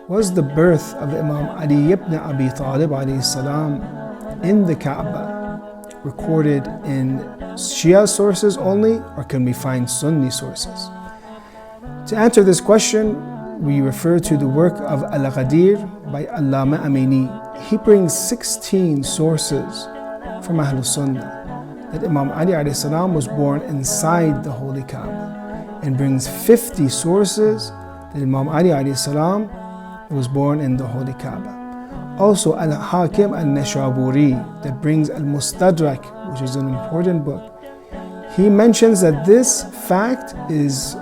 Was the birth of Imam Ali ibn Abi Talib alayhi salam in the Kaaba recorded in Shia sources only, or can we find Sunni sources? To answer this question, we refer to the work of Al-Ghadir by Allama Amini. He brings 16 sources from Ahlul Sunnah that Imam Ali alayhi salam was born inside the Holy Kaaba, and brings 50 sources that Imam Ali alayhi salam was born in the Holy Kaaba. Also Al-Hakim Al-Nashaburi, that brings Al-Mustadrak, which is an important book. He mentions that this fact is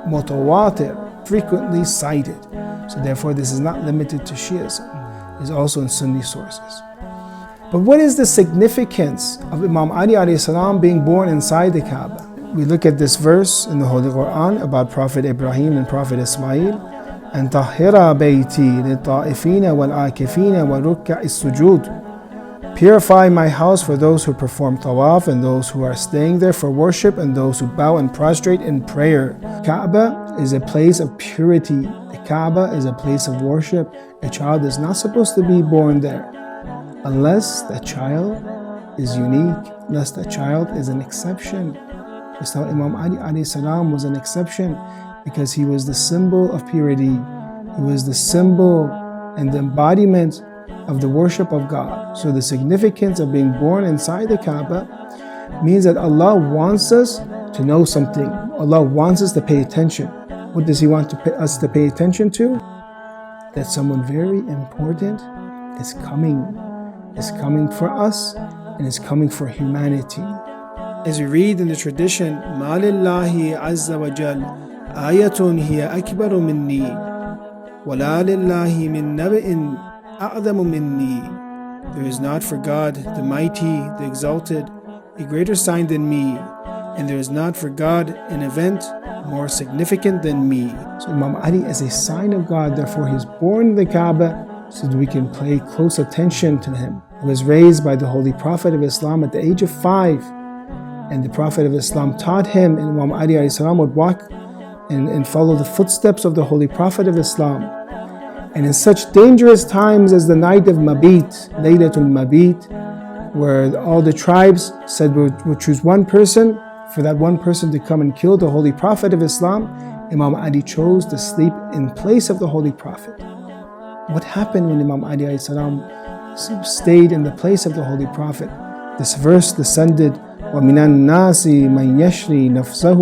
mutawatir, frequently cited. So therefore this is not limited to Shiism. It is also in Sunni sources. But what is the significance of Imam Ali alayhi salam being born inside the Kaaba? We look at this verse in the Holy Quran about Prophet Ibrahim and Prophet Ismail. أن طهر بيتي للطائفين والعاكفين وركع السجود. Purify my house for those who perform tawaf, and those who are staying there for worship, and those who bow and prostrate in prayer. Kaaba is a place of purity. The Kaaba is a place of worship. A child is not supposed to be born there unless that child is unique, unless that child is an exception. Just how Imam Ali alayhi salam was an exception, because he was the symbol of purity. He was the symbol and the embodiment of the worship of God. So the significance of being born inside the Kaaba means that Allah wants us to know something. Allah wants us to pay attention. What does He want us to pay attention to? That someone very important is coming for us, and is coming for humanity. As we read in the tradition, مَا لِلَّهِ عَزَّ وَجَلَّ آيَةٌ هِيَ أَكْبَرُ مِنِّي وَلَا لِلَّهِ مِن نَبَإٍ أَعْظَمُ مِنِّي. There is not for God, the mighty, the exalted, a greater sign than me, and there is not for God an event more significant than me. So Imam Ali is a sign of God, therefore he is born in the Kaaba so that we can pay close attention to him. He was raised by the Holy Prophet of Islam at the age of 5, and the Prophet of Islam taught him, and Imam Ali alayhi salam would walk and follow the footsteps of the Holy Prophet of Islam. And in such dangerous times as the night of Mabit, Laylatul Mabit, where all the tribes said we'll choose one person, for that one person to come and kill the Holy Prophet of Islam, Imam Ali chose to sleep in place of the Holy Prophet. What happened when Imam Ali alayhi salam stayed in the place of the Holy Prophet? This verse descended, وَمِنَ النَّاسِ مَنْ يَشْرِي نَفْسَهُ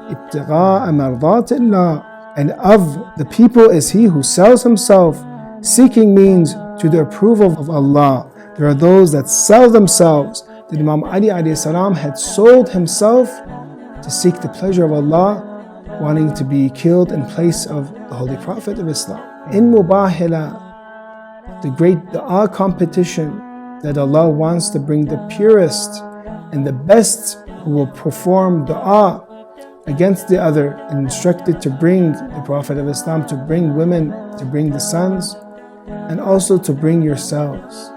ابْتِغَاءَ مَرْضَاتِ اللَّهِ. And of the people is he who sells himself seeking means to the approval of Allah. There are those that sell themselves. That Imam Ali alayhi salam had sold himself to seek the pleasure of Allah, wanting to be killed in place of the Holy Prophet of Islam. In Mubahala, the great dua competition, that Allah wants to bring the purest and the best who will perform dua against the other, and instructed to bring the Prophet of Islam, to bring women, to bring the sons, and also to bring yourselves.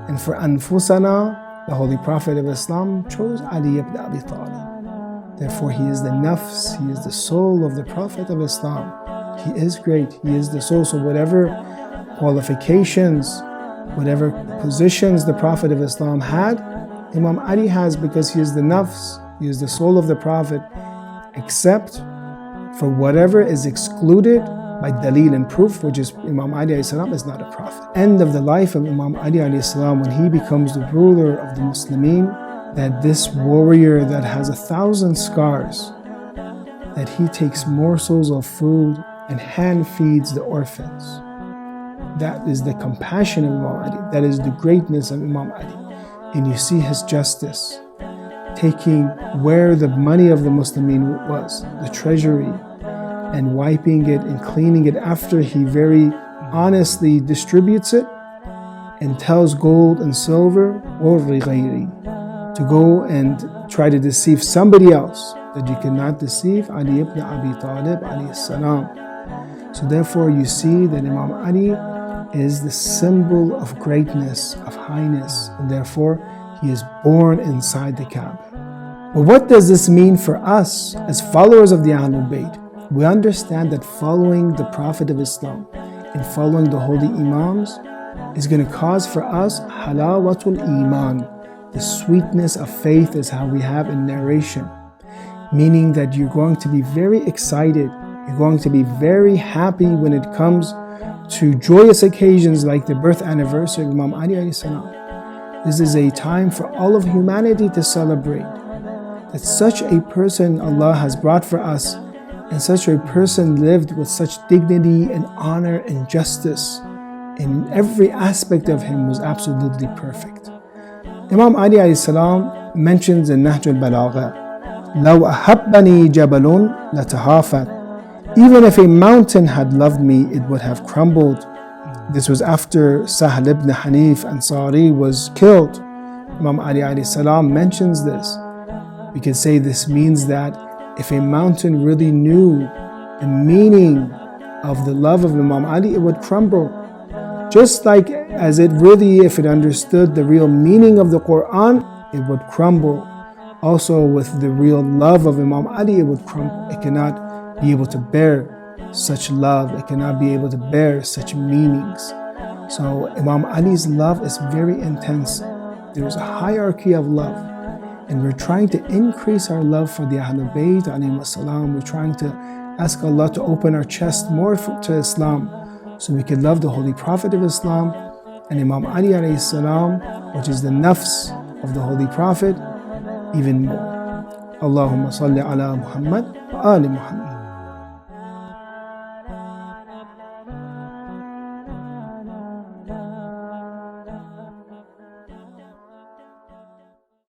And for anfusana, the Holy Prophet of Islam chose Ali ibn Abi Talib. Therefore he is the nafs, he is the soul of the Prophet of Islam. He is great, he is the soul. So whatever qualifications, whatever positions the Prophet of Islam had, Imam Ali has, because he is the nafs, he is the soul of the Prophet, except for whatever is excluded by dalil and proof, which is Imam Ali alayhi salam is not a prophet. End of the life of Imam Ali alayhi salam, when he becomes the ruler of the Muslimin, that this warrior that has 1,000 scars, that he takes morsels of food and hand feeds the orphans. That is the compassion of Imam Ali. That is the greatness of Imam Ali. And you see his justice, taking where the money of the Muslimin was, the treasury, and wiping it and cleaning it after he very honestly distributes it, and tells gold and silver, to go and try to deceive somebody else, that you cannot deceive Ali ibn Abi Talib alayhi salam. So therefore you see that Imam Ali is the symbol of greatness, of highness, and therefore he is born inside the Kaaba. But what does this mean for us as followers of the Ahlul Bayt? We understand that following the Prophet of Islam and following the holy Imams is going to cause for us halawatul iman, the sweetness of faith, is how we have in narration, meaning that you're going to be very excited, you're going to be very happy when it comes to joyous occasions like the birth anniversary of Imam Ali alayhi salam. This is a time for all of humanity to celebrate that such a person Allah has brought for us, and such a person lived with such dignity and honor and justice, and every aspect of him was absolutely perfect. Imam Ali alayhi salam mentions in Nahj al-Balagha, لَوْ أَحَبَّنِي جَبَلٌ لَتَهَافَتْ. Even if a mountain had loved me, it would have crumbled. This was after Sahl ibn Hanif Ansari was killed. Imam Ali alayhi salam mentions this. We can say this means that if a mountain really knew the meaning of the love of Imam Ali, it would crumble. Just like as it really, if it understood the real meaning of the Quran, it would crumble. Also with the real love of Imam Ali, it would crumble. It cannot be able to bear such love. It cannot be able to bear such meanings. So Imam Ali's love is very intense. There's a hierarchy of love. And we're trying to increase our love for the Ahlul Bayt alayhim as-salam. We're trying to ask Allah to open our chest more to Islam, so we can love the Holy Prophet of Islam and Imam Ali alayhi salam, which is the nafs of the Holy Prophet, even more. Allahumma salli ala Muhammad wa ali Muhammad.